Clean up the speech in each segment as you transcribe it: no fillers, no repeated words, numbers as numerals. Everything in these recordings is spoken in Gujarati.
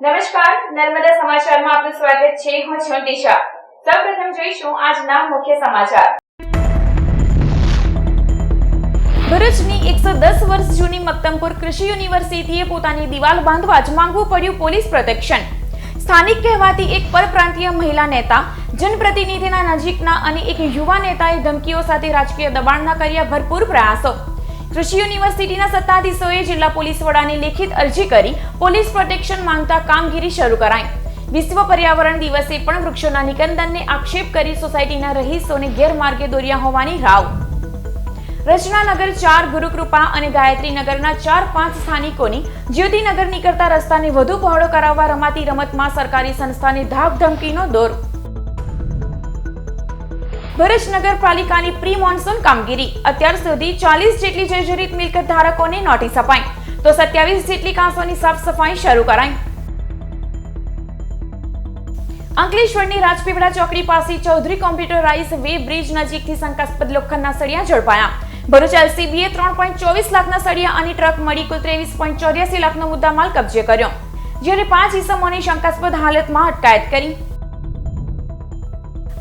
નમસ્કાર, નર્મદા સમાચારમાં આપનું સ્વાગત છે. હું છું દિશા. સૌપ્રથમ જોઈશું આજના મુખ્ય સમાચાર. ભરૂચની 110 વર્ષ જૂની મક્તમપુર કૃષિ યુનિવર્સિટીએ પોતાની દિવાલ બાંધવા જ માંગવું પડ્યું પોલીસ પ્રોટેક્શન. સ્થાનિક કહેવાતી એક પરપ્રાંતીય મહિલા નેતા, જનપ્રતિનિધિના નજીકના અને એક યુવા નેતાએ ધમકીઓ સાથે રાજકીય દબાણના કર્યા ભરપૂર પ્રયાસો. કૃષિ યુનિવર્સિટીના સત્તાધીશોએ જિલ્લા પોલીસ વડાને લેખિત અરજી કરી પોલીસ પ્રોટેક્શન માંગતા કામગીરી શરૂ કરાઈ. વિશ્વ પર્યાવરણ દિવસે પણ વૃક્ષોના નિકંદનને આક્ષેપ કરી સોસાયટીના રહીશોને ગેરમાર્ગે દોર્યા હોવાની રાવ. રચનાનગર 4, ગુરુકૃપા અને ગાયત્રીનગરના 4-5 સ્થાનિકોની જ્યોતિનગર નીકળતા રસ્તાને વધુ પહોળો કરાવવા રમાતી રમતમાં સરકારી સંસ્થાને ધાકધમકીનો દોર. ભરૂચ નગરપાલિકાની પ્રી મોન્સૂન કામગીરી. અત્યાર સુધી 40 જેટલી જર્જરિત મિલકત ધારકોને નોટિસ અપાઈ તો 27 જેટલી કાંસોની સાફ સફાઈ શરૂ કરાઈ. અંકલેશ્વરની રાજપીપળા ચોકડી પાસે ચૌધરી કોમ્પ્યુટરાઇઝ વે બ્રિજ નજીકથી શંકાસ્પદ લોખંડના સળિયા ઝડપાયા. ભરૂચ એલસીબીએ 3.24 લાખના સળિયા અને ટ્રક મળી કુલ 23.84 લાખનો મુદ્દામાલ કબજે કર્યો, જ્યારે 5 ઇસમોની શંકાસ્પદ હાલતમાં અટકાયત કરી.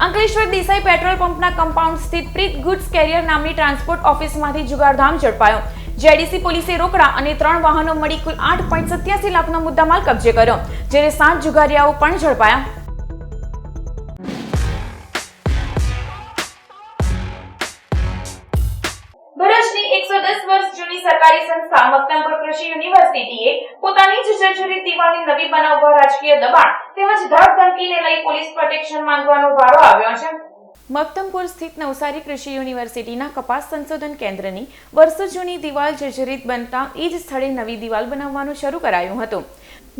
અંકલેશ્વર દેસાઈ પેટ્રોલ પંપના કમ્પાઉન્ડ સ્થિત પ્રીત ગુડ્સ કેરિયર નામની ટ્રાન્સપોર્ટ ઓફિસમાંથી જુગારધામ ઝડપાયો. જેડીસી પોલીસે રોકડા અને 3 વાહનો મળી કુલ 8.87 લાખનો મુદ્દામાલ કબજે કર્યો, જ્યારે 7 જુગારિયાઓ પણ ઝડપાયા. ભરૂચની 110 વર્ષ જૂની સરકારી સંસ્થા મક્તમપુર કૃષિ યુનિવર્સિટીએ પોતાની જ જર્જરિત દિવાલને નવી બનાવવા રાજકીય દબાણ તેમજ ધાકધમકીને લઈ પોલીસ પ્રોટેક્શન માંગવાનો વારો આવ્યો છે. મક્તમપુર સ્થિત નવસારી કૃષિ યુનિવર્સિટીના કપાસ સંશોધન કેન્દ્રની વર્ષો જૂની દિવાલ જર્જરિત બનતા એ જ સ્થળે નવી દિવાલ બનાવવાનું શરૂ કરાયું હતું.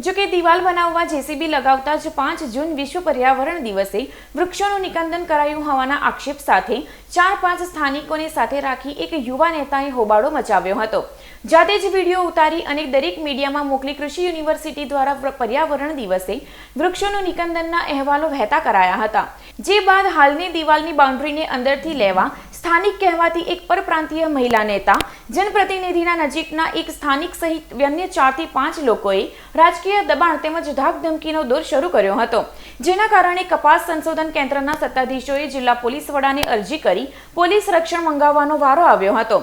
જો કે દિવાલ બનાવવા જેસીબી લગાવતા જ 5 જૂન વિશ્વ પર્યાવરણ દિવસે વૃક્ષોનું નિકંદન કરાયું હોવાના આક્ષેપ સાથે 4-5 સ્થાનિકોને સાથે રાખી એક યુવા નેતાએ હોબાળો મચાવ્યો હતો. જાતે જ વિડીયો ઉતારી અને દરેક મીડિયામાં મોકલી કૃષિ યુનિવર્સિટી દ્વારા પર્યાવરણ દિવસે વૃક્ષોનું નિકંદનના અહેવાલો વહેતા કરાયા હતા. જે બાદ હાલની દિવાલની બાઉન્ડ્રીને અંદરથી લેવા સ્થાનિક કહેવાતી એક પરપ્રાંતીય મહિલા નેતા, જનપ્રતિનિધિના નજીકના એક સ્થાનિક સહિત અન્ય 4 થી 5 લોકોએ રાજકીય દબાણ તેમજ ધાકધમકીનો દોર શરૂ કર્યો હતો, જેના કારણે કપાસ સંશોધન કેન્દ્રના સત્તાધીશોએ જિલ્લા પોલીસ વડાને અરજી કરી પોલીસ રક્ષણ મંગાવવાનો વારો આવ્યો હતો.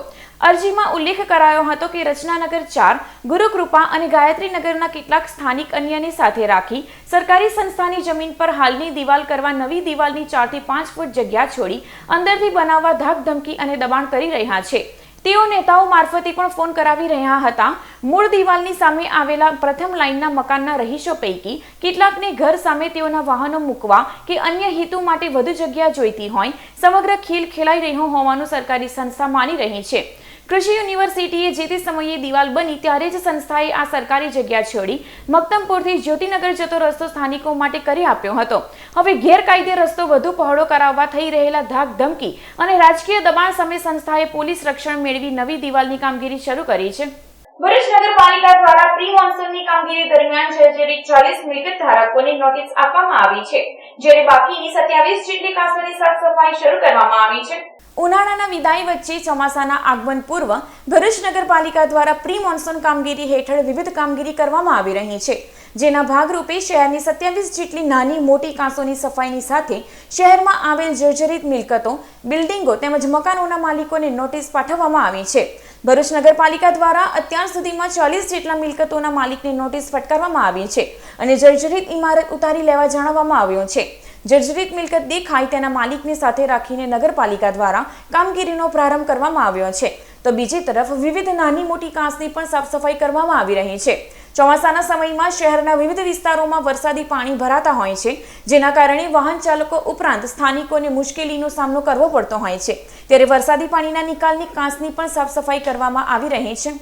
અરજીમાં ઉલ્લેખ કરાયો હતો કે રચનાનગર 4, ગુરુકૃપા અને ગાયત્રીનગરના કેટલાક સ્થાનિક અન્યને સાથે રાખી સરકારી સંસ્થાની જમીન પર હાલની દિવાલ કરવા નવી દિવાલની 4 થી 5 ફૂટ જગ્યા છોડી અંદરથી બનાવવા ધાકધમકી અને દબાણ કરી રહ્યા છે. તેઓ નેતાઓ મારફતે પણ ફોન કરાવી રહ્યા હતા. મૂળ દિવાલની સામે આવેલા પ્રથમ લાઇનના મકાનના રહીશો પૈકી કેટલાકને ઘર સામે તેઓના વાહનો મૂકવા કે અન્ય હેતુ માટે વધુ જગ્યા જોઈતી હોય સમગ્ર ખેલ ખેલાઈ રહ્યો હોવાનું સરકારી સંસ્થા માની રહી છે. કૃષિ યુનિવર્સિટીએ જે તે સમયે દિવાલ બની ત્યારે જ સંસ્થાએ આ સરકારી જગ્યા છોડી મક્તમપુરથી જ્યોતિનગર જતો રસ્તો સ્થાનિકો માટે કરી આપ્યો હતો. હવે ગેરકાયદે રસ્તો વધુ પહોળો કરાવવા થઈ રહેલા ધાકધમકી અને રાજકીય દબાણ સામે સંસ્થાએ પોલીસ રક્ષણ મેળવી નવી દિવાલની કામગીરી શરૂ કરી છે. ભરૂચ નગરપાલિકા દ્વારા પ્રી મોન્સૂનની કામગીરી દરમિયાન જર્જરિત 40 મિલકત ધારકોને નોટિસ આપવામાં આવી છે, જ્યારે બાકીની 27 જેટલી કાંસોની સાફ સફાઈ શરૂ કરવામાં આવી છે. ઉનાળાના વિદાય વચ્ચે ચોમાસાના આગમન પૂર્વ ભરૂચ નગરપાલિકા દ્વારા પ્રી મોન્સૂન કામગીરી હેઠળ વિવિધ કામગીરી કરવામાં આવી રહી છે, જેના ભાગરૂપે શહેરની 27 જેટલી નાની મોટી કાંસોની સફાઈની સાથે શહેરમાં આવેલ જર્જરિત મિલકતો, બિલ્ડિંગો તેમજ મકાનોના માલિકોને નોટિસ પાઠવવામાં આવી છે. ભરૂચ નગરપાલિકા દ્વારા અત્યાર સુધીમાં 40 જેટલા મિલકતોના માલિકને નોટિસ ફટકારવામાં આવી છે અને જર્જરિત ઇમારત ઉતારી લેવા જણાવવામાં આવ્યું છે. જર્જરિત મિલકત દેખાય તેના માલિકને સાથે રાખીને નગરપાલિકા દ્વારા કામગીરીનો પ્રારંભ કરવામાં આવ્યો છે, તો બીજી તરફ વિવિધ નાની મોટી કાંસની પણ સાફ સફાઈ કરવામાં આવી રહી છે. ચોમાસાના સમયમાં શહેરના વિવિધ વિસ્તારોમાં વરસાદી પાણી ભરાતા હોય છે, જેના કારણે વાહન ચાલકો ઉપરાંત સ્થાનિકોને મુશ્કેલીનો સામનો કરવો પડતો હોય છે, ત્યારે વરસાદી પાણીના નિકાલની કાંસની પણ સાફ સફાઈ કરવામાં આવી રહી છે.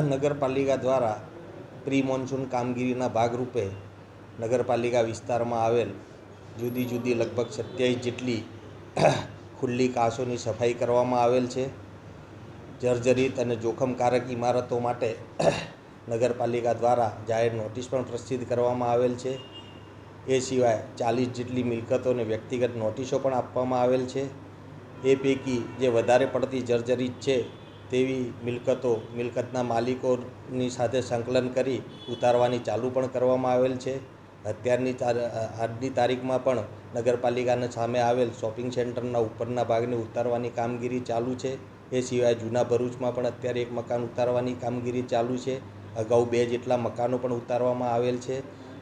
નગરપાલિકા દ્વારા પ્રી મોન્સૂન કામગીરીના ભાગરૂપે નગરપાલિકા વિસ્તારમાં આવેલ જુદી જુદી લગભગ 27 જેટલી ખુલ્લી કાંસોની સફાઈ કરવામાં આવેલ છે. જર્જરિત અને જોખમકારક ઇમારતો માટે નગરપાલિકા દ્વારા જાહેર નોટિસ પણ પ્રસિદ્ધ કરવામાં આવેલ છે. એ સિવાય 40 જેટલી મિલકતોને વ્યક્તિગત નોટિસો પણ આપવામાં આવેલ છે. એ પૈકી જે વધારે પડતી જર્જરિત છે તેવી મિલકતના માલિકોની સાથે સંકલન કરી ઉતારવાની ચાલુ પણ કરવામાં આવેલ છે. આજની તારીખમાં પણ નગરપાલિકાને સામે આવેલ શોપિંગ સેન્ટરના ઉપરના ભાગને ઉતારવાની કામગીરી ચાલુ છે. એ સિવાય જૂના ભરૂચમાં પણ અત્યારે એક મકાન ઉતારવાની કામગીરી ચાલુ છે. અગાઉ 2 જેટલા મકાનો પણ ઉતારવામાં આવેલ છે.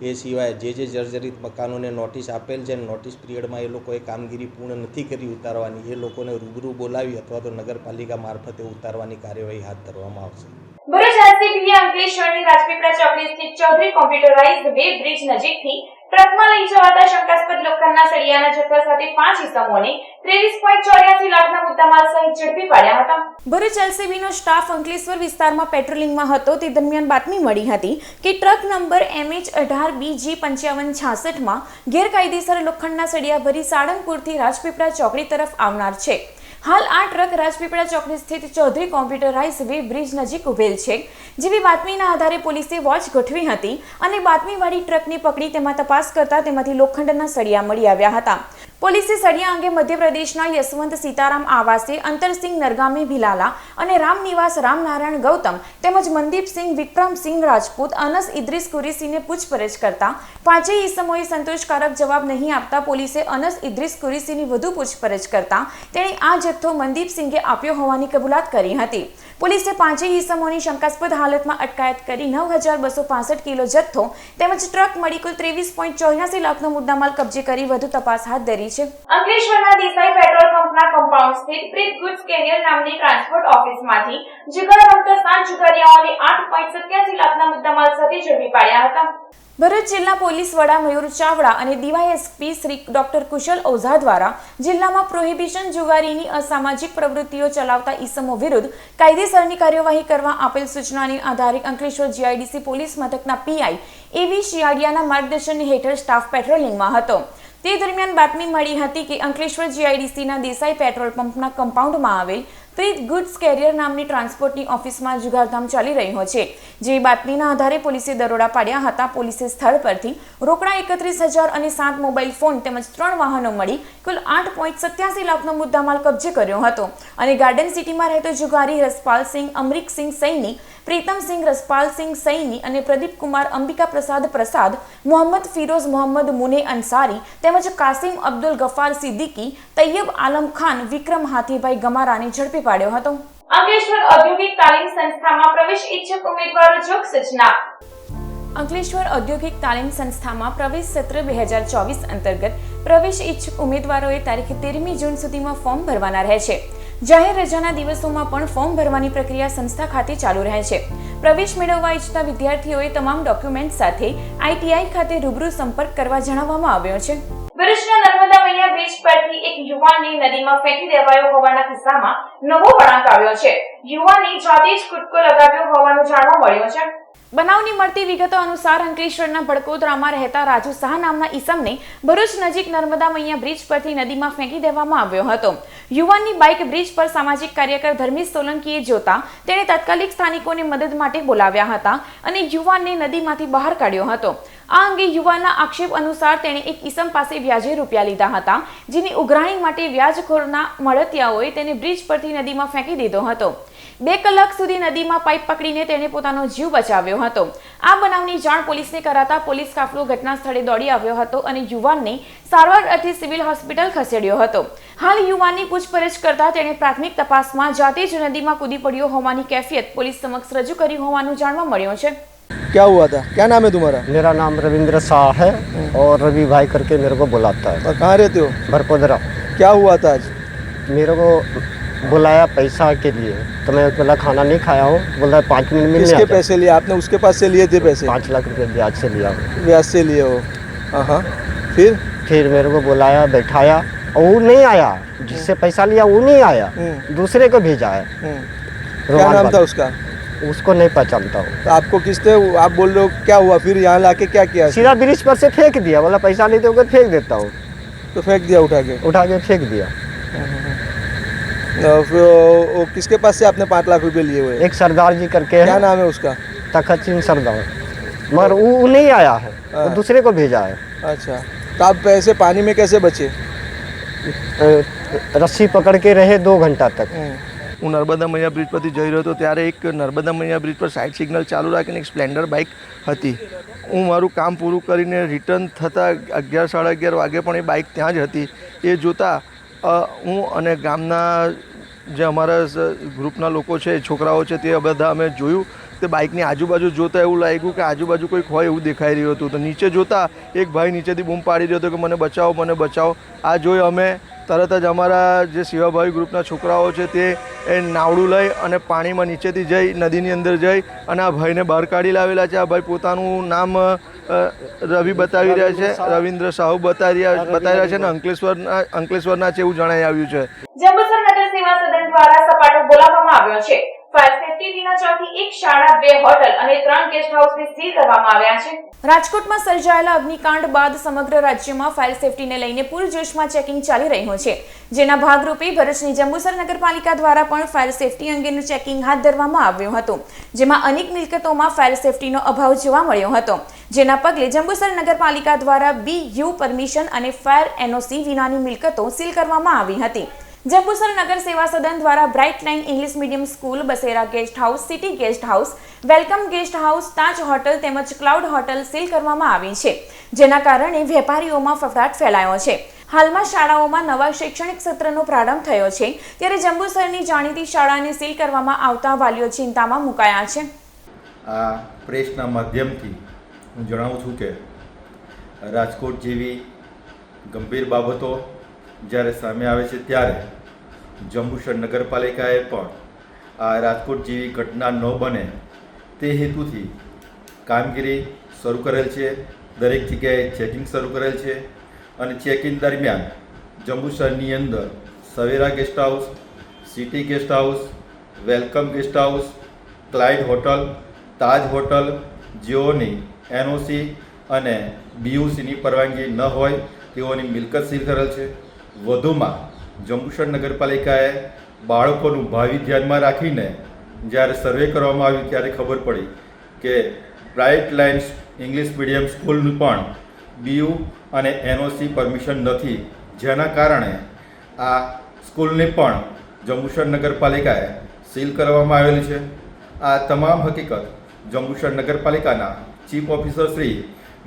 એ સિવાય જે જર્જરિત મકાનોને નોટિસ આપેલ છે, નોટિસ પિરિયડમાં એ લોકોએ કામગીરી પૂર્ણ નથી કરી ઉતારવાની, એ લોકોને રૂબરૂ બોલાવી અથવા તો નગરપાલિકા મારફતે ઉતારવાની કાર્યવાહી હાથ ધરવામાં આવશે. ભરૂચ એલસીબીએ અંકલેશ્વરની રાજપીપળા ચોકડી સ્થિત ચૌધરી કોમ્પ્યુટરાઇઝ્ડ વેબ બ્રિજ નજીકથી ટ્રકમાં લઈ જવાતા શંકાસ્પદ લોખંડના સળિયાના જથ્થા સાથે 5 ઇસમોને 23.84 લાખના મુદ્દામાલ સહિત ઝડપી પાડ્યા હતા. ભરૂચ એલસીબીનો સ્ટાફ અંકલેશ્વર વિસ્તારમાં પેટ્રોલિંગમાં હતો તે દરમિયાન બાતમી મળી હતી કે ટ્રક નંબર MH18BG5566 માં ગેરકાયદેસર લોખંડના સળિયા ભરી સાળંગપુરથી રાજપીપળા ચોકડી તરફ આવનાર છે. હાલ આ ટ્રક રાજપીપળા ચોકડી સ્થિત ચૌધરી કોમ્પ્યુટરાઇઝ્ડ વેબ બ્રિજ નજીક ઉભેલ છે. જેવી બાતમીના આધારે પોલીસે વોચ ગોઠવી હતી અને બાતમીવાળી ટ્રકને પકડી તેમાં તપાસ કરતા તેમાંથી લોખંડના સળિયા મળી આવ્યા હતા. પોલીસે સળિયા અંગે મધ્યપ્રદેશના યશવંત સીતારામ આવાસે અંતરસિંહ નરગામી ભિલાલા અને રામનિવાસ રામનારાયણ ગૌતમ તેમજ મનદીપસિંહ વિક્રમસિંહ રાજપૂત અનસ ઇદ્રીસ કુરેશીને પૂછપરછ કરતા 5 ઇસમોએ સંતોષકારક જવાબ નહીં આપતા પોલીસે અનસ ઇદ્રીસ કુરેશીની વધુ પૂછપરછ કરતા તેણે આ જથ્થો મનદીપસિંહે આપ્યો હોવાની કબૂલાત કરી હતી. પોલીસે 5 ઇસમોની શંકાસ્પદ હાલતમાં અટકાયત કરી 9265 કિલો જથ્થો તેમજ ટ્રક મળી કુલ 23.84 લાખનો મુદ્દામાલ કબજે કરી વધુ તપાસ હાથ ધરી છે. અંકલેશ્વરના દેસાઈ પેટ્રોલ પંપના કમ્પાઉન્ડ સ્થિત પ્રીત ગુડ્સ કેરિયર નામની ટ્રાન્સપોર્ટ ઓફિસમાંથી જુગાર રમતા 7 જુગારીયાઓને 8.87 લાખના મુદ્દામાલ સાથે ઝડપી પાડ્યા હતા. ભરૂચ જિલ્લા પોલીસ વડા મયુર ચાવડા અને ડીવાયએસપી શ્રી ડોક્ટર કુશલ ઓઝા દ્વારા જિલ્લામાં પ્રોહિબિશન જુગારીની અસામાજિક પ્રવૃત્તિઓ ચલાવતા ઈસમો વિરુદ્ધ કાયદેસરની કાર્યવાહી કરવા આપેલ સૂચનાની આધારે અંકલેશ્વર જીઆઈડીસી પોલીસ મથકના પીઆઈ એવી શિયાળિયાના માર્ગદર્શન હેઠળ સ્ટાફ પેટ્રોલિંગમાં હતો. તે દરમિયાન બાતમી મળી હતી કે અંકલેશ્વર જીઆઈડીસીના દેસાઈ પેટ્રોલ પંપના કમ્પાઉન્ડમાં આવેલ પ્રીત ગુડ્સ કેરિયર નામની ટ્રાન્સપોર્ટની ઓફિસમાં જુગારધામ ચાલી રહ્યો છે. જે બાતમીના આધારે પોલીસે દરોડા પાડ્યા હતા. પોલીસે સ્થળ પરથી રોકડા 31,000 અને 7 મોબાઈલ ફોન તેમજ 3 વાહનો મળી કુલ 8.87 લાખનો મુદ્દામાલ કબજે કર્યો હતો અને ગાર્ડન સિટીમાં રહેતો જુગારી રસપાલસિંહ અમરીકસિંહ સૈની, પ્રીતમસિંહ રસપાલસિંહ સૈની અને પ્રદીપકુમાર અંબિકા પ્રસાદ મોહમ્મદ ફિરોઝ મોહમ્મદ મુને અંસારી તેમજ કાસિમ અબ્દુલ ગફાર સિદ્દીકી, તૈયબ આલમ ખાન, વિક્રમ હાથીભાઈ ગમારાને ઝડપી પાડ્યો હતો. અંકલેશ્વર ઔદ્યોગિક તાલીમ સંસ્થામાં પ્રવેશ ઈચ્છુક ઉમેદવારો જોગ સૂચના. અંકલેશ્વર ઔદ્યોગિક તાલીમ સંસ્થામાં પ્રવેશ સત્ર 2024 અંતર્ગત પ્રવેશ ઈચ્છુક ઉમેદવારોએ તારીખ 13મી જૂન સુધીમાં ફોર્મ ભરવાના રહે છે. જાહેર રજાના દિવસોમાં પણ ફોર્મ ભરવાની પ્રક્રિયા સંસ્થા ખાતે ચાલુ રહે છે. પ્રવેશ મેળવવા ઈચ્છતા વિદ્યાર્થીઓએ તમામ ડોક્યુમેન્ટ સાથે આઈટીઆઈ ખાતે રૂબરૂ સંપર્ક કરવા જણાવવામાં આવ્યો છે. ભરૂચના નર્મદા મૈયા બ્રિજ પરથી એક યુવાનને નદીમાં ફેંકી દેવાયો હોવાના કિસ્સામાં નવો વળાંક આવ્યો છે. યુવાને જાતે જ કૂદકો લગાવ્યો હોવાનું જાણવા મળ્યું છે. બનાવની મળતી વિગતો અનુસાર અંકલેશ્વરના ભડકોદરામાં રહેતા રાજુ શાહ નામના ઈસમને ભરૂચ નજીક નર્મદા મૈયા બ્રિજ પરથી નદીમાં ફેંકી દેવામાં આવ્યો હતો. યુવાનની બાઇક બ્રિજ પર સામાજિક કાર્યકર ધર્મેશ સોલંકીએ જોતા તેણે તાત્કાલિક સ્થાનિકોને મદદ માટે બોલાવ્યા હતા અને યુવાનને નદીમાંથી બહાર કાઢ્યો હતો. આ અંગે યુવાનના આક્ષેપ અનુસાર તેણે એક ઈસમ પાસે વ્યાજે રૂપિયા લીધા હતા, જેની ઉઘરાણી માટે વ્યાજખોરના મળતિયાઓએ તેને બ્રિજ પરથી નદીમાં ફેંકી દીધો હતો. 2 કલાક સુધી નદીમાં પાઇપ પકડીને તેણે પોતાનો જીવ બચાવ્યો હતો. આ બનાવની જાણ પોલીસને કરાતા પોલીસ કાફલો ઘટના સ્થળે દોડી આવ્યો હતો અને યુવાનને સારવાર અર્થે સિવિલ હોસ્પિટલ ખસેડ્યો હતો. હાલ યુવાનની પૂછપરછ કરતા તેણે પ્રાથમિક તપાસમાં જાતે જ નદીમાં કૂદી પડ્યો હોવાની कैफियत पुलिस समक्ष रजू करी होवानुं जाणवा मळ्युं छे. क्या हुआ था? क्या नाम है तुम्हारा? मेरा नाम रविंद्र शाह है और रवि भाई करके मेरे को बुलाता है. और कहाँ रहते हो? भरपोदरा. क्या हुआ था आज? मेरे को बुलाया पैसा के लिए तो मैं बोला खाना नहीं खाया हूँ, बोला 5 मिनट में किसके पैसे लिए आपने? उसके पास से लिए थे पैसे? 5 लाख रुपये ब्याज से लिया. ब्याज से लिए हो? हाँ. फिर मेरे को बुलाया, बैठाया और वो नहीं आया. जिससे पैसा लिया वो नहीं आया, दूसरे को भेजा है. क्या नाम था उसका? उसको नहीं पहचानता हूँ. तो आपको किसने, आप बोल रहे हो क्या हुआ? फिर यहाँ लाके क्या किया? सीधा ब्रिज पर से फेंक दिया, बोला पैसा नहीं दोगे फेंक देता हूँ. तो फेंक दिया उठा के फेंक दिया. फिर वो किसके पास से आपने 5 लाख रुपए लिए हुए? एक सरदार जी करके क्या है. नाम है उसका? तखत सिंह सरदार. मगर वो नहीं आया है, वो दूसरे को भेजा है. अच्छा, तो आप पैसे पानी में कैसे बचे? रस्सी पकड़ के रहे 2 घंटा तक. હું નર્મદા મૈયા બ્રિજ પરથી જઈ રહ્યો હતો ત્યારે એક નર્મદા મૈયા બ્રિજ પર સાઇડ સિગ્નલ ચાલુ રાખીને એક સ્પ્લેન્ડર બાઇક હતી. હું મારું કામ પૂરું કરીને રિટર્ન થતાં 11 સાડા 11 વાગે પણ એ બાઇક ત્યાં જ હતી. એ જોતાં હું અને ગામના જે અમારા ગ્રુપના લોકો છે, છોકરાઓ છે, તે બધા અમે જોયું. તે બાઇકની આજુબાજુ જોતાં એવું લાગ્યું કે આજુબાજુ કોઈક હોય એવું દેખાઈ રહ્યું હતું. તો નીચે જોતાં એક ભાઈ નીચેથી બૂમ પાડી રહ્યો હતો કે મને બચાવો, મને બચાવો. આ જોઈ અમે તરત જ અમારા જે સેવાભાવી ગ્રુપના છોકરાઓ છે તે નાવડું લઈ અને પાણીમાં નીચેથી જઈ નદીની અંદર જઈ અને આ ભાઈને બહાર કાઢી લાવેલા છે. આ ભાઈ પોતાનું નામ રવિ બતાવી રહ્યા છે, રવિન્દ્ર સાહુ બતાવી રહ્યા છે અને અંકલેશ્વરના છે એવું જણાઈ આવ્યું છે. જંબુસર નગર સેવા સદન દ્વારા સપાટો બોલાવવામાં આવ્યો છે. ફાયર સેફટી દિના ચોથી એક શાળા, 2 હોટલ અને 3 ગેસ્ટ હાઉસને સીલ કરવામાં આવ્યા છે. રાજકોટમાં સર્જાયેલા અગ્નિકાંડ બાદ સમગ્ર રાજ્યમાં ફાયર સેફટીને લઈને પૂરજોશમાં ચેકિંગ ચાલી રહ્યું છે. જેના ભાગરૂપે ભરૂચની જંબુસર નગરપાલિકા દ્વારા પણ ફાયર સેફટી અંગેનું ચેકિંગ હાથ ધરવામાં આવ્યું હતું. જેમાં અનેક મિલકતોમાં ફાયર સેફટીનો અભાવ જોવા મળ્યો હતો. જેના પગલે જંબુસર નગરપાલિકા દ્વારા BU પરમિશન અને ફાયર NOC વિનાની મિલકતો સીલ કરવામાં આવી હતી. જંબુસર નગર સેવા સદન દ્વારા bright line English medium school, Basera guest house, city guest house, welcome guest house, Taj hotel તેમજ ક્લાઉડ હોટલ સીલ કરવામાં આવી છે. જેના કારણે વેપારીઓમાં ફફડાટ ફેલાયો છે. હાલમાં શાળાઓમાં નવા શૈક્ષણિક સત્રનો પ્રારંભ થયો છે, ત્યારે જંબુસરની જાણીતી શાળાને સીલ કરવામાં આવતા વાલીઓ ચિંતામાં મુકાયા છે. આ પ્રેસના માધ્યમથી હું જણાવું છું કે રાજકોટ જેવી ગંભીર બાબતો જ્યારે સામે આવે છે ત્યારે જંબુસર નગરપાલિકાએ પણ આ રાજકોટ જેવી ઘટના ન બને તે હેતુથી કામગીરી શરૂ કરેલ છે. દરેક જગ્યાએ ચેકિંગ શરૂ કરેલ છે અને ચેકિંગ દરમિયાન જંબુસરની અંદર Savera guest house, city guest house, welcome guest house, Clyde hotel, Taj hotel જેઓની NOC અને BUCની પરવાનગી ન હોય તેઓની મિલકત સીલ કરેલ છે. વધુમાં જંબુસર નગરપાલિકાએ બાળકોનું ભાવિ ધ્યાનમાં રાખીને જ્યારે સર્વે કરવામાં આવ્યું ત્યારે ખબર પડી કે બ્રાઇટ લાઇન ઇંગ્લિશ મીડિયમ સ્કૂલનું પણ BU અને NOC પરમિશન નથી. જેના કારણે આ સ્કૂલને પણ જંબુસર નગરપાલિકાએ સીલ કરવામાં આવેલી છે. આ તમામ હકીકત જંબુસર નગરપાલિકાના ચીફ ઓફિસર શ્રી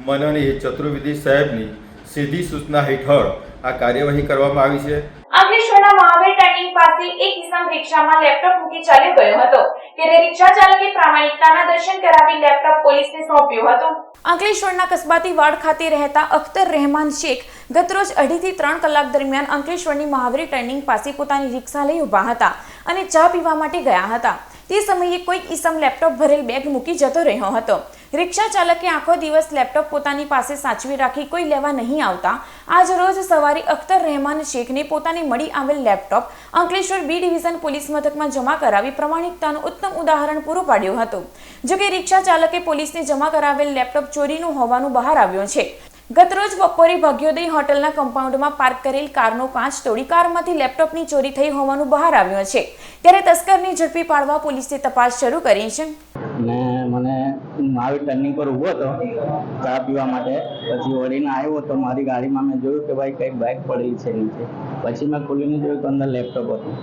માનનીય ચતુર્વેદી સાહેબની સીધી સૂચના હેઠળ આ કાર્યવાહી કરવામાં આવી છે. અંકલેશ્વરના મહાવીર ટર્નિંગ પાસે એક ઇસમ રિક્ષામાં લેપટોપ મૂકી ચાલ્યો ગયો હતો, ત્યારે રિક્ષા ચાલકે પ્રામાણિકતાના દર્શન કરાવી લેપટોપ પોલીસને સોંપ્યું હતું. અંકલેશ્વરના કસ્બાતી વાડ ખાતે રહેતા અખ્તર રહેમાન શેખ ગતરોજ 2.5 થી 3 કલાક દરમિયાન અંકલેશ્વરની મહાવીર ટર્નિંગ પાસે પોતાની રિક્ષા લઈ ઊભા હતા અને ચા પીવા માટે ગયા હતા. તે સમયે કોઈક ઈસમ લેપટોપ ભરેલ બેગ મૂકી જતો રહ્યો હતો. રિક્ષા ચાલકે આખો દિવસ લેપટોપ પોતાની પાસે સાચવી રાખી કોઈ લેવા નહીં આવતા આજ રોજ સવારે અખ્તર રહેમાન શેખને પોતાને મળી આવેલ laptop Ankleshwar B division police મથકમાં જમા કરાવી પ્રામાણિકતાનું ઉત્તમ ઉદાહરણ પૂરું પાડ્યું હતું. જોકે રિક્ષા ચાલકે પોલીસને જમા કરાવેલ લેપટોપ ચોરીનું હોવાનું બહાર આવ્યું છે. ગતરોજ બપોરે ભાગ્યોદય હોટલના કમ્પાઉન્ડમાં પાર્ક કરેલ કારનો કાચ તોડી કારમાંથી લેપટોપની ચોરી થઈ હોવાનું બહાર આવ્યું છે. ત્યારે તસ્કરને ઝડપી પાડવા પોલીસે તપાસ શરૂ કરી છે. ને મને મહાવીર ટર્નિંગ પર ઊભો હતો ચા પીવા માટે. પછી વળીને આવ્યો તો મારી ગાડીમાં મેં જોયું કે ભાઈ કંઈક બેગ પડી છે નીચે. પછી મેં ખોલીને જોયું તો અંદર લેપટોપ હતું.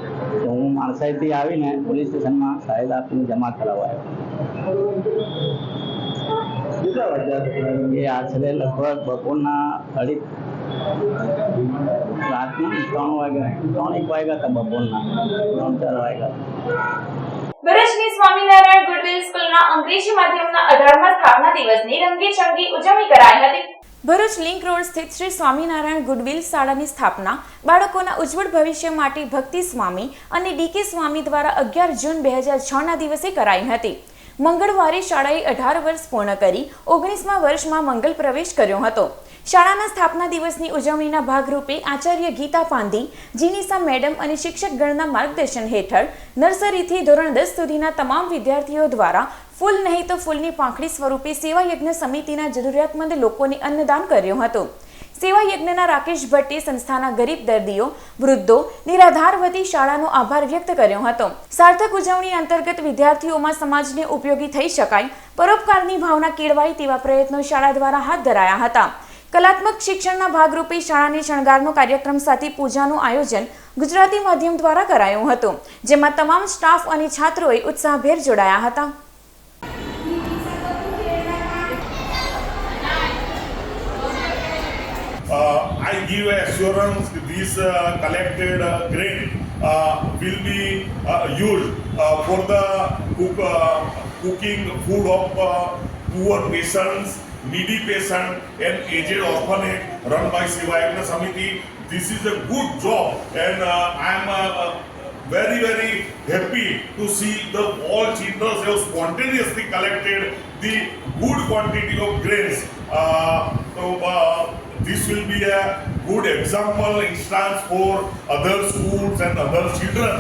તો હું માણસાઈથી આવીને પોલીસ સ્ટેશનમાં સાહેબ આપીને જમા કરાવવા આવ્યો. એ આશરે લગભગ બપોરના રાતના 3 વાગ્યા હતા. બપોરના 3-4 વાગ્યા. ભરૂચની સ્વામિનારાયણ ગુડવિલ સ્કૂલના અંગ્રેજી માધ્યમના 18મા સ્થાપના દિવસની રંગેચંગી ઉજવણી કરાઈ હતી. ભરૂચ લિંક રોડ સ્થિત શ્રી સ્વામિનારાયણ ગુડવિલ શાળાની સ્થાપના બાળકોના ઉજ્જવળ ભવિષ્ય માટે ભક્તિ સ્વામી અને DK સ્વામી દ્વારા 11 જૂન 2006ના દિવસે કરાઈ હતી. મંગળવારે શાળાએ 18 વર્ષ પૂર્ણ કરી 19મા વર્ષમાં મંગલ પ્રવેશ કર્યો હતો. શાળાના સ્થાપના દિવસની ઉજવણીના ભાગરૂપે આચાર્ય ગીતા પાંધી, જીનીસા મેડમ અને શિક્ષકગણના માર્ગદર્શન હેઠળ નર્સરીથી ધોરણ 10 સુધીના તમામ વિદ્યાર્થીઓ દ્વારા ફૂલ નહીં તો ફૂલની પાંખડી સ્વરૂપે સેવા યજ્ઞ સમિતિના જરૂરિયાતમંદ લોકોને અન્નદાન કર્યું હતું. સેવા યજ્ઞના રાકેશ ભટ્ટે સંસ્થાના ગરીબ દર્દીઓ, વૃદ્ધો, નિરાધાર વતી શાળાનો આભાર વ્યક્ત કર્યો હતો. સાર્થક ઉજવણી અંતર્ગત વિદ્યાર્થીઓમાં સમાજને ઉપયોગી થઈ શકાય, પરોપકારની ભાવના કેળવાય તેવા પ્રયત્નો શાળા દ્વારા હાથ ધરાયા હતા. કલાત્મક શિક્ષણના ભાગરૂપે શાળાની શણગારનો કાર્યક્રમ સાથે પૂજાનું આયોજન ગુજરાતી માધ્યમ દ્વારા કરાયું હતું, જેમાં તમામ સ્ટાફ અને છાત્રોએ ઉત્સાહભેર જોડાયા હતા. I give assurance this collected grain will be used for the cooking food of poor patients, needy patients and aged orphanage run by Seva Yagna Samiti. This is a good job and I am very happy to see the all children have spontaneously collected the good quantity of grains. This will be a good example instance for other schools and other children.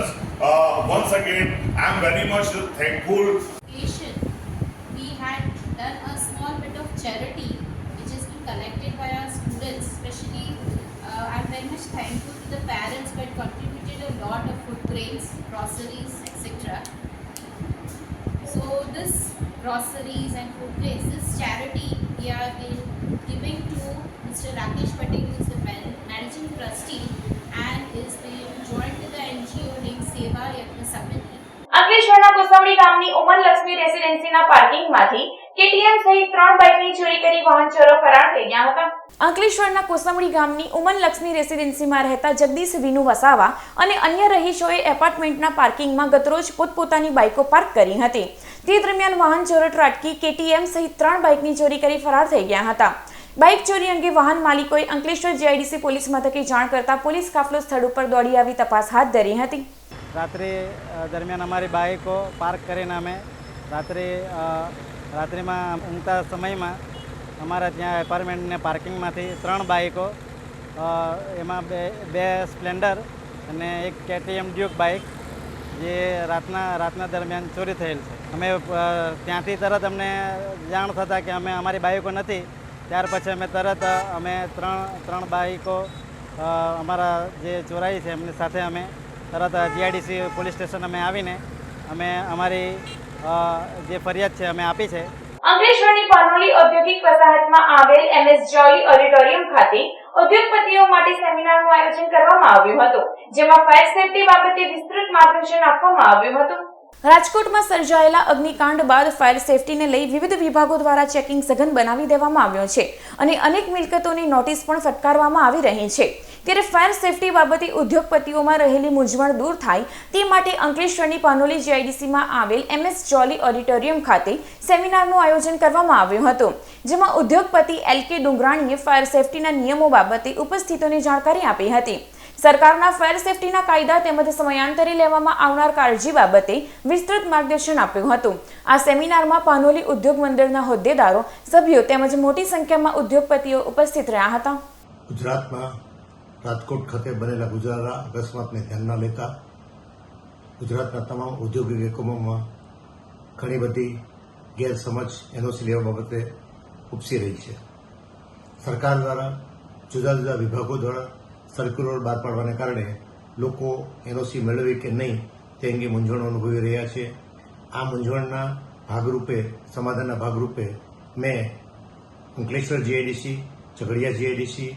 Once again, I am very much thankful. We had done a small bit of charity which has been collected by our students. Especially, I am very much thankful to the parents who had contributed a lot of food grains, groceries, etc. So this groceries and food grains, this charity we are giving to Mr. Rakesh Patel, who is the managing trustee and is being joined to the NGO named Seva Yagna Samiti. અંકલેશ્વરના કોસંબડી ગામની ઉમર લક્ષ્મી રેસિડેન્સીના પાર્કિંગમાંથી કેટીએમ સહિત 3 બાઇકની ચોરી કરી વાહન ચોરો ફરાર થઈ ગયા હતા. અંકલેશ્વરના કોસંબડી ગામની ઉમર લક્ષ્મી રેસિડેન્સીમાં રહેતા જગદીશ વિનુ વસાવા અને અન્ય રહીશોએ એપાર્ટમેન્ટના પાર્કિંગમાં ગતરોજ પોતપોતાની બાઇકો પાર્ક કરી હતી. તે દરમિયાન વાહન ચોરો ત્રાટકી કેટીએમ સહિત 3 બાઇકની ચોરી કરી ફરાર થઈ ગયા હતા. બાઇક ચોરી અંગે વાહન માલિકોએ અંકલેશ્વર જીઆઈડીસી પોલીસ મથકે જાણ કરતા પોલીસ કાફલો સ્થળ ઉપર દોડી આવી તપાસ હાથ ધરી હતી. રાત્રે દરમિયાન અમારી બાઇકો પાર્ક કરીને અમે રાત્રિમાં ઊંઘતા સમયમાં અમારા ત્યાં એપાર્ટમેન્ટને પાર્કિંગમાંથી 3 બાઇકો, એમાં બે સ્પ્લેન્ડર અને એક કેટીએમ ડ્યુક બાઇક જે રાતના દરમિયાન ચોરી થયેલ છે. અમે ત્યાંથી તરત અમને જાણ થતાં કે અમારી બાઇકો નથી, ત્યાર પછી અમે તરત ત્રણ બાઇકો અમારા જે ચોરાઈ છે એમની સાથે અમે તરત જીઆઈડીસી પોલીસ સ્ટેશન અમે આવીને અમે અમારી જે ફરિયાદ છે અમે આપી છે. અંકલેશ્વરની પાનોલી ઔદ્યોગિક વસાહતમાં આવેલ MS જોલી ઓડિટોરિયમ ખાતે ઉદ્યોગપતિઓ માટે સેમિનારનું આયોજન કરવામાં આવ્યું હતું, જેમાં ફાયર સેફટી બાબતે વિસ્તૃત માર્ગદર્શન આપવામાં આવ્યું હતું. રાજકોટમાં સર્જાયેલા અગ્નિકાંડ બાદ ફાયર સેફટીને લઈ વિવિધ વિભાગો દ્વારા ચેકિંગ સઘન બનાવી દેવામાં આવ્યો છે અને અનેક મિલકતોની નોટિસ પણ ફટકારવામાં આવી રહી છે. ત્યારે ફાયર સેફટી બાબતે ઉદ્યોગપતિઓમાં રહેલી મૂંઝવણ દૂર થાય તે માટે અંકલેશ્વરની પાનોલી જીઆઈડીસીમાં આવેલ MS જોલી ઓડિટોરિયમ ખાતે સેમિનારનું આયોજન કરવામાં આવ્યું હતું, જેમાં ઉદ્યોગપતિ LK ડુંગરાણીએ ફાયર સેફટીના નિયમો બાબતે ઉપસ્થિતોને જાણકારી આપી હતી. સરકારના ફાયર સેફટીના કાયદા તેમજ સમયાંતરે લેવામાં આવનાર કાળજી બાબતે વિસ્તૃત માર્ગદર્શન આપ્યું હતું. આ સેમિનારમાં પાનોલી ઉદ્યોગ મંડળના હોદ્દેદારો, સભ્યો તેમજ મોટી સંખ્યામાં ઉદ્યોગપતિઓ ઉપસ્થિત રહ્યા હતા. ગુજરાતમાં રાજકોટ ખાતે બનેલા ગુજારા અકસ્માતને ધ્યાનમાં લેતા ગુજરાતના તમામ ઔદ્યોગિક એકમોમાં ઘણી બધી ગેરસમજ NOC લેવા બાબતે ઉપસી રહી છે. સરકાર દ્વારા જુદા જુદા વિભાગો દ્વારા સર્ક્યુલર બહાર પાડવાને કારણે લોકો NOC મેળવે કે નહીં તે અંગે મૂંઝવણ અનુભવી રહ્યા છે. આ મૂંઝવણના ભાગરૂપે, સમાધાનના ભાગરૂપે મેં અંકલેશ્વર જીઆઈડીસી, ઝઘડિયા જીઆઈડીસી,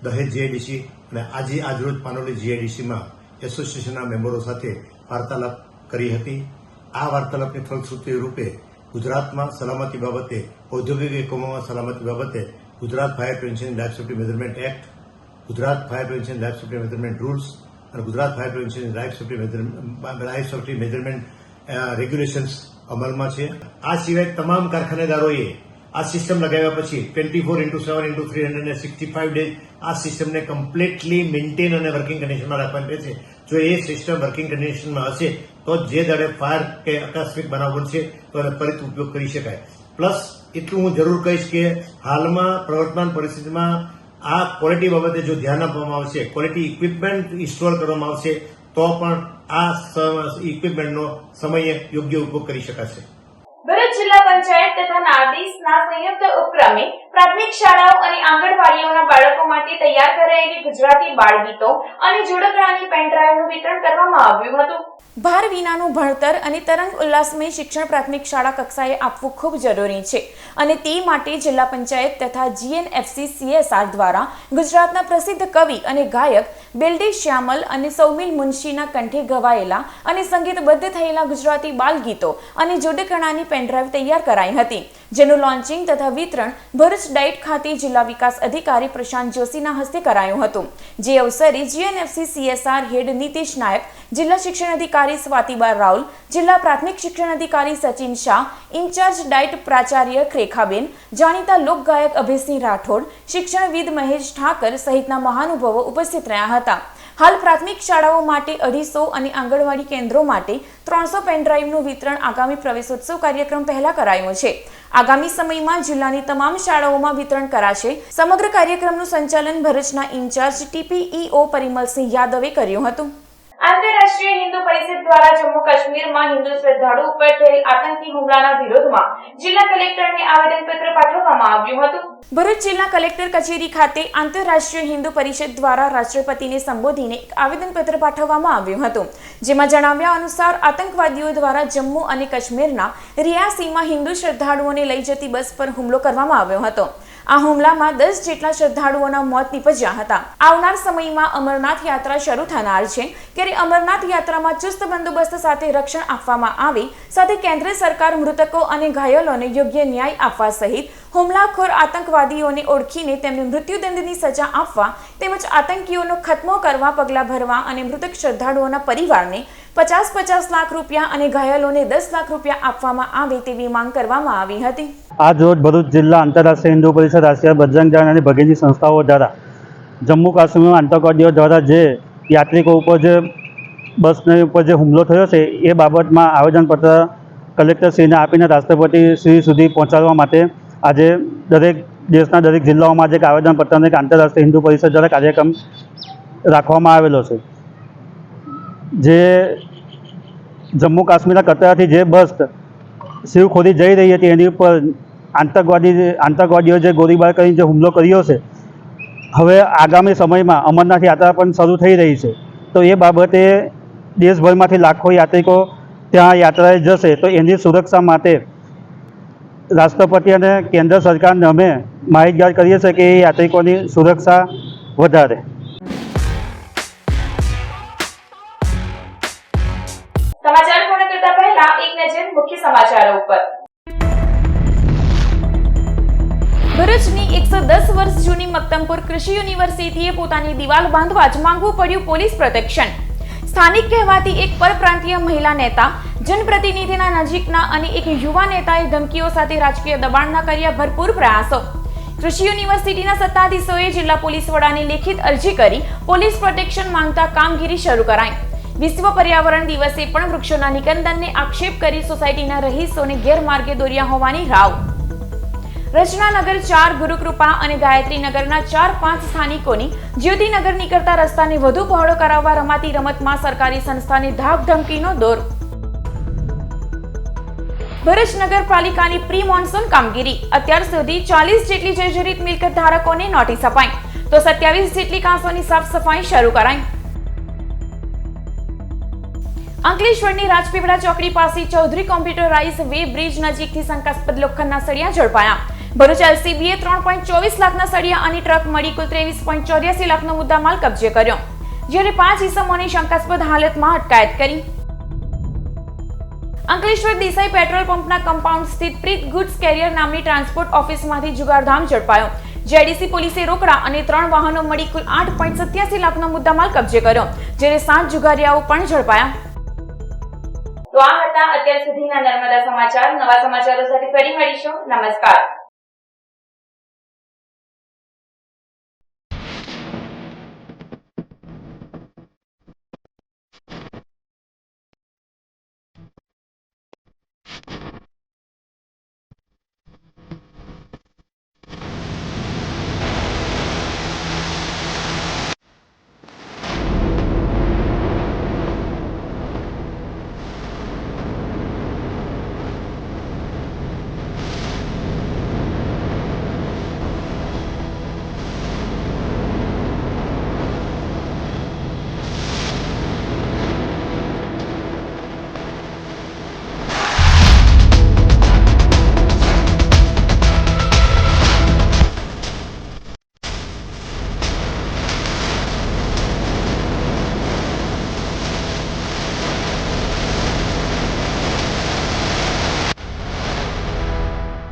દહેજ જીઆઈડીસી અને આજરોજ પાનોલી જીઆઈડીસીમાં એસોસિએશનના મેમ્બરો સાથે વાર્તાલાપ કરી હતી. આ વાર્તાલાપની ફલશ્રુતિ રૂપે ગુજરાતમાં સલામતી બાબતે, ઔદ્યોગિક એકમોમાં સલામતી બાબતે Gujarat fire prevention life safety measurement act, Gujarat fire prevention life safety measurement rules અને Gujarat fire prevention life safety measurement regulations અમલમાં છે. આ સિવાય તમામ કારખાનેદારોએ આ સિસ્ટમ લગાવ્યા પછી 24/7/365 ડેઝ આ સિસ્ટમને કમ્પ્લીટલી મેન્ટેન અને વર્કિંગ કન્ડિશનમાં રાખવાની રહેશે. જો એ સિસ્ટમ વર્કિંગ કન્ડિશનમાં હશે તો જે દાડે ફાયર કે આકસ્મિક બનાવ બનશે તો એને ફરીથી ઉપયોગ કરી શકાય. પ્લસ એટલું હું જરૂર કહીશ કે હાલમાં પ્રવર્તમાન પરિસ્થિતિમાં આ ક્વોલિટી બાબતે જો ધ્યાન આપવામાં આવશે, ક્વોલિટી ઇક્વિપમેન્ટ ઇન્સ્ટોલ કરવામાં આવશે તો પણ આ ઇક્વિપમેન્ટનો સમયે યોગ્ય ઉપયોગ કરી શકાશે. ભરૂચ જિલ્લા પંચાયત તથા નાર્ડિસના સંયુક્ત ઉપક્રમે પ્રાથમિક શાળાઓ અને આંગણવાડીઓના બાળકો માટે તૈયાર કરાયેલી ગુજરાતી બાળગીતો અને જોડકણાની પેન ડ્રાઈવનું વિતરણ કરવામાં આવ્યું હતું. ભાર વિનાનું ભણતર અને તરંગ ઉલ્લાસમય શિક્ષણ પ્રાથમિક શાળા કક્ષાએ આપવું ખૂબ જરૂરી છે અને તે માટે જિલ્લા પંચાયત તથા GNFC CSR દ્વારા ગુજરાતના પ્રસિદ્ધ કવિ અને ગાયક બેલડી શ્યામલ અને સૌમિલ મુનશીના કંઠે ગવાયેલા અને સંગીતબદ્ધ થયેલા ગુજરાતી બાલગીતો અને જોડકણાની પેનડ્રાઈવ તૈયાર કરાઈ હતી, જેનું લોન્ચિંગ તથા વિતરણ ભરૂચ ડાઇટ ખાતે જિલ્લા વિકાસ અધિકારી પ્રશાંત જોશીના હસ્તે કરાયું હતું। જે અવસરે GNFC CSR હેડ નીતિશ નાયક, જિલ્લા શિક્ષણ અધિકારી સ્વાતિબા રાઉલ, જિલ્લા પ્રાથમિક શિક્ષણ અધિકારી સચિન શાહ, ઇન્ચાર્જ ડાઇટ પ્રાચાર્ય ક્રેખાબેન, જાણીતા લોકગાયક અભયસિંહ રાઠોડ, શિક્ષણવિદ મહેશ ઠાકર સહિતના મહાનુભાવો ઉપસ્થિત રહ્યા હતા। હાલ પ્રાથમિક શાળાઓ માટે 250 અને આંગણવાડી કેન્દ્રો માટે 300 પેનડ્રાઈવનું વિતરણ આગામી પ્રવેશોત્સવ કાર્યક્રમ પહેલા કરાયું છે। આગામી સમયમાં જિલ્લાની તમામ શાળાઓમાં વિતરણ કરાશે। સમગ્ર કાર્યક્રમનું સંચાલન ભરૂચના ઇન્ચાર્જ TPEO પરિમલસિંહ યાદવે કર્યું હતું। આંતરરાષ્ટ્રીય હિન્દુ પરિષદ દ્વારા જમ્મુ કાશ્મીરમાં હિન્દુ શ્રદ્ધાળુ ઉપર થયેલ આતંકી હુમલાના વિરોધમાં જિલ્લા કલેક્ટરને આવેદનપત્ર પાઠવવામાં આવ્યું હતું। ભરૂચ જિલ્લા કલેક્ટર કચેરી ખાતે આંતરરાષ્ટ્રીય હિન્દુ પરિષદ દ્વારા રાષ્ટ્રપતિને સંબોધીને એક આવેદનપત્ર પાઠવવામાં આવ્યું હતું, જેમાં જણાવ્યા અનુસાર આતંકવાદીઓ દ્વારા જમ્મુ અને કાશ્મીરના રિયાસીમાં હિન્દુ શ્રદ્ધાળુઓને લઈ જતી બસ પર હુમલો કરવામાં આવ્યો હતો। આ હુમલામાં 10 જેટલા શ્રદ્ધાળુઓના મોત નીપજ્યા હતા। આવનાર સમયમાં અમરનાથ યાત્રા શરૂ થનાર છે, ત્યારે અમરનાથ યાત્રામાં ચુસ્ત બંદોબસ્ત સાથે રક્ષણ આપવામાં આવે, સાથે કેન્દ્ર સરકાર મૃતકો અને ઘાયલોને યોગ્ય ન્યાય આપવા સહિત હુમલાખોર આતંકવાદીઓને ઓળખીને તેમને મૃત્યુદંડની સજા આપવા તેમજ આતંકીઓનો ખાત્મો કરવા પગલાં ભરવા અને મૃતક શ્રદ્ધાળુઓના પરિવારને 50-50 લાખ રૂપિયા અને ઘાયલોને 10 લાખ રૂપિયા આપવામાં આવે તેવી માંગ કરવામાં આવી હતી। આજ રોજ ભરૂચ જિલ્લા આંતરરાષ્ટ્રીય હિન્દુ પરિષદ, રાષ્ટ્રીય બજરંગ દળ અને ભગીની સંસ્થાઓ દ્વારા જમ્મુ કાશ્મીરમાં આતંકવાદીઓ દ્વારા જે યાત્રિકો ઉપર જે બસની ઉપર જે હુમલો થયો છે એ બાબતમાં આવેદનપત્ર કલેક્ટરશ્રીને આપીને રાષ્ટ્રપતિ શ્રી સુધી પહોંચાડવા માટે આજે દેશના દરેક જિલ્લાઓમાં આજે એક આવેદનપત્રને એક આંતરરાષ્ટ્રીય હિન્દુ પરિષદ દ્વારા કાર્યક્રમ રાખવામાં આવેલો છે। જે જમ્મુ કાશ્મીરના કટરાથી જે બસ શિવખોરી જઈ રહી હતી એની ઉપર આતંકવાદીઓ જે ગોળીબાર કરી જે હુમલો કર્યો છે, હવે આગામી સમયમાં અમરનાથ યાત્રા પણ શરૂ થઈ રહી છે, તો એ બાબતે દેશભરમાંથી લાખો યાત્રિકો ત્યાં યાત્રાએ જશે, તો એની સુરક્ષા માટે રાષ્ટ્રપતિ અને કેન્દ્ર સરકારને અમે માહિતગાર કરીએ છીએ કે એ યાત્રિકોની સુરક્ષા વધારે। સમાચાર પૂર્ણ કરતા પહેલા એક નજર મુખ્ય સમાચારો ઉપર। ભરૂચની 110 વર્ષ જૂની મક્તમપુર કૃષિ યુનિવર્સિટીએ પોતાની દિવાલ બાંધવા જ માંગવું પડ્યું પોલીસ પ્રોટેક્શન। સ્થાનિક કહેવાતી એક પરપ્રાંતીય મહિલા નેતા, જનપ્રતિનિધિના નજીકના અને એક યુવા નેતાએ ધમકીઓ સાથે રાજકીય દબાણના કર્યા ભરપૂર પ્રયાસો। કૃષિ યુનિવર્સિટીના સત્તાધીશોએ જિલ્લા પોલીસ વડાને લેખિત અરજી કરી પોલીસ પ્રોટેક્શન માંગતા કામગીરી શરૂ કરાઈ। વિશ્વ પર્યાવરણ દિવસે પણ વૃક્ષોના નિકંદનને આક્ષેપ કરી સોસાયટીના રહીશોને ગેરમાર્ગે દોર્યા હોવાની રાવ। રચનાનગર 4, ગુરુકૃપા અને ગાયત્રીનગરના 4-5 સ્થાનિકોની જ્યોતિનગર નીકળતા રસ્તાને વધુ પહોળો કરાવવા રમાતી રમતમાં સરકારી સંસ્થાને ધાક ધમકીનો દોર। ભરૂચ નગરપાલિકાની પ્રી મોન્સૂન કામગીરી, અત્યાર સુધી 40 જેટલી જર્જરિત મિલકત ધારકોને નોટિસ અપાઈ, તો 27 જેટલી કાંસોની સાફ સફાઈ શરૂ કરાઈ। અંકલેશ્વરની રાજપીપળા ચોકડી પાસે ચૌધરી કોમ્પ્યુટરાઇઝ વે બ્રિજ નજીકથી શંકાસ્પદ લોખંડના સળિયા ઝડપાયા। ભરૂચ LCBએ 3.24 લાખના સળિયા અને ટ્રક મળી કુલ 23.84 લાખનો મુદ્દામાલ કબજે કર્યો, જ્યારે 5 ઇસમોની શંકાસ્પદ હાલતમાં અટકાયત કરી। અંકલેશ્વર દેસાઈ પેટ્રોલ પંપના કમ્પાઉન્ડ સ્થિત પ્રીત ગુડ્સ કેરિયર નામની ટ્રાન્સપોર્ટ ઓફિસમાંથી જુગારધામ ઝડપાયો। JDC પોલીસે રોકડા અને 3 વાહનો મળી કુલ 8.87 લાખનો મુદ્દામાલ કબજે કર્યો, જ્યારે 7 જુગારીયાઓ પણ ઝડપાયા। તો આ હતા અત્યાર સુધીના નર્મદા સમાચાર। નવા સમાચારો સાથે ફરી મળીશું। નમસ્કાર।